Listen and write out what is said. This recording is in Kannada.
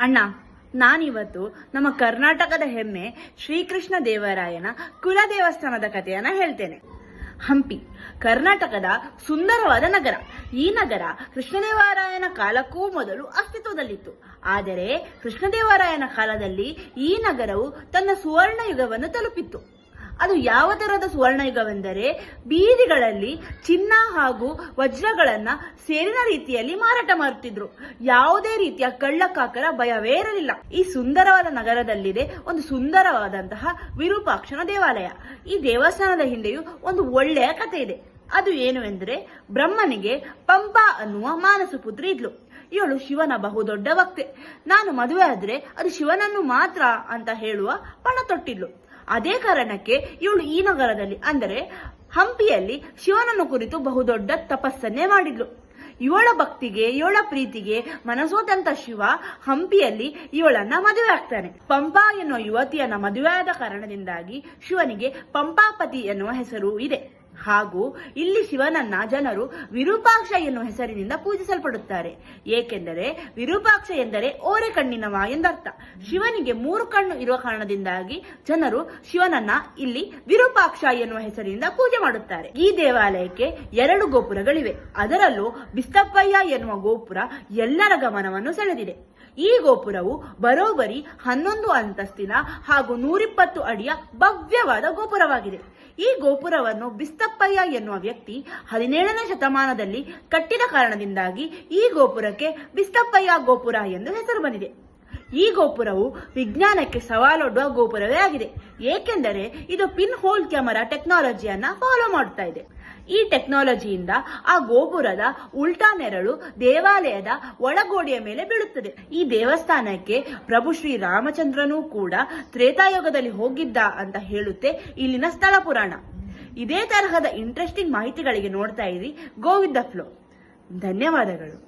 ಅಣ್ಣ, ನಾನಿವತ್ತು ನಮ್ಮ ಕರ್ನಾಟಕದ ಹೆಮ್ಮೆ ಶ್ರೀಕೃಷ್ಣ ದೇವರಾಯನ ಕುಲ ದೇವಸ್ಥಾನದ ಕಥೆಯನ್ನ ಹೇಳ್ತೇನೆ. ಹಂಪಿ ಕರ್ನಾಟಕದ ಸುಂದರವಾದ ನಗರ. ಈ ನಗರ ಕೃಷ್ಣದೇವರಾಯನ ಕಾಲಕ್ಕೂ ಮೊದಲು ಅಸ್ತಿತ್ವದಲ್ಲಿತ್ತು. ಆದರೆ ಕೃಷ್ಣದೇವರಾಯನ ಕಾಲದಲ್ಲಿ ಈ ನಗರವು ತನ್ನ ಸುವರ್ಣ ಯುಗವನ್ನು ತಲುಪಿತ್ತು. ಅದು ಯಾವ ತರಹದ ಸುವರ್ಣಯುಗವೆಂದರೆ, ಬೀದಿಗಳಲ್ಲಿ ಚಿನ್ನ ಹಾಗೂ ವಜ್ರಗಳನ್ನ ಸೇರಿನ ರೀತಿಯಲ್ಲಿ ಮಾರಾಟ ಮಾಡುತ್ತಿದ್ರು. ಯಾವುದೇ ರೀತಿಯ ಕಳ್ಳಕಾಕರ ಭಯವೇ ಇರಲಿಲ್ಲ. ಈ ಸುಂದರವಾದ ನಗರದಲ್ಲಿದೆ ಒಂದು ಸುಂದರವಾದಂತಹ ವಿರೂಪಾಕ್ಷನ ದೇವಾಲಯ. ಈ ದೇವಸ್ಥಾನದ ಹಿಂದೆಯೂ ಒಂದು ಒಳ್ಳೆಯ ಕಥೆ ಇದೆ. ಅದು ಏನು ಎಂದರೆ, ಬ್ರಹ್ಮನಿಗೆ ಪಂಪಾ ಅನ್ನುವ ಮಾನಸ ಪುತ್ರಿ ಇದ್ಲು. ಇವಳು ಶಿವನ ಬಹುದೊಡ್ಡ ಭಕ್ತೆ. ನಾನು ಮದುವೆ ಆದ್ರೆ ಅದು ಶಿವನನ್ನು ಮಾತ್ರ ಅಂತ ಹೇಳುವ ಪಣ ತೊಟ್ಟಿದ್ಲು. ಅದೇ ಕಾರಣಕ್ಕೆ ಇವಳು ಈ ನಗರದಲ್ಲಿ ಅಂದರೆ ಹಂಪಿಯಲ್ಲಿ ಶಿವನನ್ನು ಕುರಿತು ಬಹುದೊಡ್ಡ ತಪಸ್ಸನ್ನೇ ಮಾಡಿದ್ಲು. ಇವಳ ಭಕ್ತಿಗೆ, ಇವಳ ಪ್ರೀತಿಗೆ ಮನಸೋತಂತ ಶಿವ ಹಂಪಿಯಲ್ಲಿ ಇವಳನ್ನ ಮದುವೆ ಆಗ್ತಾನೆ. ಪಂಪಾ ಎನ್ನುವ ಯುವತಿಯನ್ನ ಮದುವೆಯಾದ ಕಾರಣದಿಂದಾಗಿ ಶಿವನಿಗೆ ಪಂಪಾಪತಿ ಎನ್ನುವ ಹೆಸರು ಇದೆ. ಹಾಗೂ ಇಲ್ಲಿ ಶಿವನನ್ನ ಜನರು ವಿರೂಪಾಕ್ಷ ಎನ್ನುವ ಹೆಸರಿನಿಂದ ಪೂಜಿಸಲ್ಪಡುತ್ತಾರೆ. ಏಕೆಂದರೆ ವಿರೂಪಾಕ್ಷ ಎಂದರೆ ಓರೆ ಕಣ್ಣಿನವ ಎಂದರ್ಥ. ಶಿವನಿಗೆ 3 ಕಣ್ಣು ಇರುವ ಕಾರಣದಿಂದಾಗಿ ಜನರು ಶಿವನನ್ನ ಇಲ್ಲಿ ವಿರೂಪಾಕ್ಷ ಎನ್ನುವ ಹೆಸರಿನಿಂದ ಪೂಜೆ ಮಾಡುತ್ತಾರೆ. ಈ ದೇವಾಲಯಕ್ಕೆ 2 ಗೋಪುರಗಳಿವೆ. ಅದರಲ್ಲೂ ಬಿಸ್ತಪ್ಪಯ್ಯ ಎನ್ನುವ ಗೋಪುರ ಎಲ್ಲರ ಗಮನವನ್ನು ಸೆಳೆದಿದೆ. ಈ ಗೋಪುರವು ಬರೋಬ್ಬರಿ 11 ಅಂತಸ್ತಿನ ಹಾಗೂ 120 ಅಡಿಯ ಭವ್ಯವಾದ ಗೋಪುರವಾಗಿದೆ. ಈ ಗೋಪುರವನ್ನು ಬಿಸ್ತಪ್ಪಯ್ಯ ಎನ್ನುವ ವ್ಯಕ್ತಿ 17ನೇ ಶತಮಾನದಲ್ಲಿ ಕಟ್ಟಿದ ಕಾರಣದಿಂದಾಗಿ ಈ ಗೋಪುರಕ್ಕೆ ಬಿಸ್ತಪ್ಪಯ್ಯ ಗೋಪುರ ಎಂದು ಹೆಸರು ಬಂದಿದೆ. ಈ ಗೋಪುರವು ವಿಜ್ಞಾನಕ್ಕೆ ಸವಾಲೊಡ್ಡುವ ಗೋಪುರವೇ ಆಗಿದೆ. ಏಕೆಂದರೆ ಇದು ಪಿನ್ ಹೋಲ್ ಕ್ಯಾಮೆರಾ ಟೆಕ್ನಾಲಜಿಯನ್ನ ಫಾಲೋ ಮಾಡ್ತಾ ಇದೆ. ಈ ಟೆಕ್ನಾಲಜಿಯಿಂದ ಆ ಗೋಪುರದ ಉಲ್ಟಾ ನೆರಳು ದೇವಾಲಯದ ಒಳಗೋಡೆಯ ಮೇಲೆ ಬೀಳುತ್ತದೆ. ಈ ದೇವಸ್ಥಾನಕ್ಕೆ ಪ್ರಭು ಶ್ರೀ ರಾಮಚಂದ್ರನೂ ಕೂಡ ತ್ರೇತಾಯುಗದಲ್ಲಿ ಹೋಗಿದ್ದ ಅಂತ ಹೇಳುತ್ತೆ ಇಲ್ಲಿನ ಸ್ಥಳ ಪುರಾಣ. ಇದೇ ತರಹದ ಇಂಟ್ರೆಸ್ಟಿಂಗ್ ಮಾಹಿತಿಗಳಿಗೆ ನೋಡ್ತಾ ಇರಿ ಗೋ ವಿತ್ ದ ಫ್ಲೋ. ಧನ್ಯವಾದಗಳು.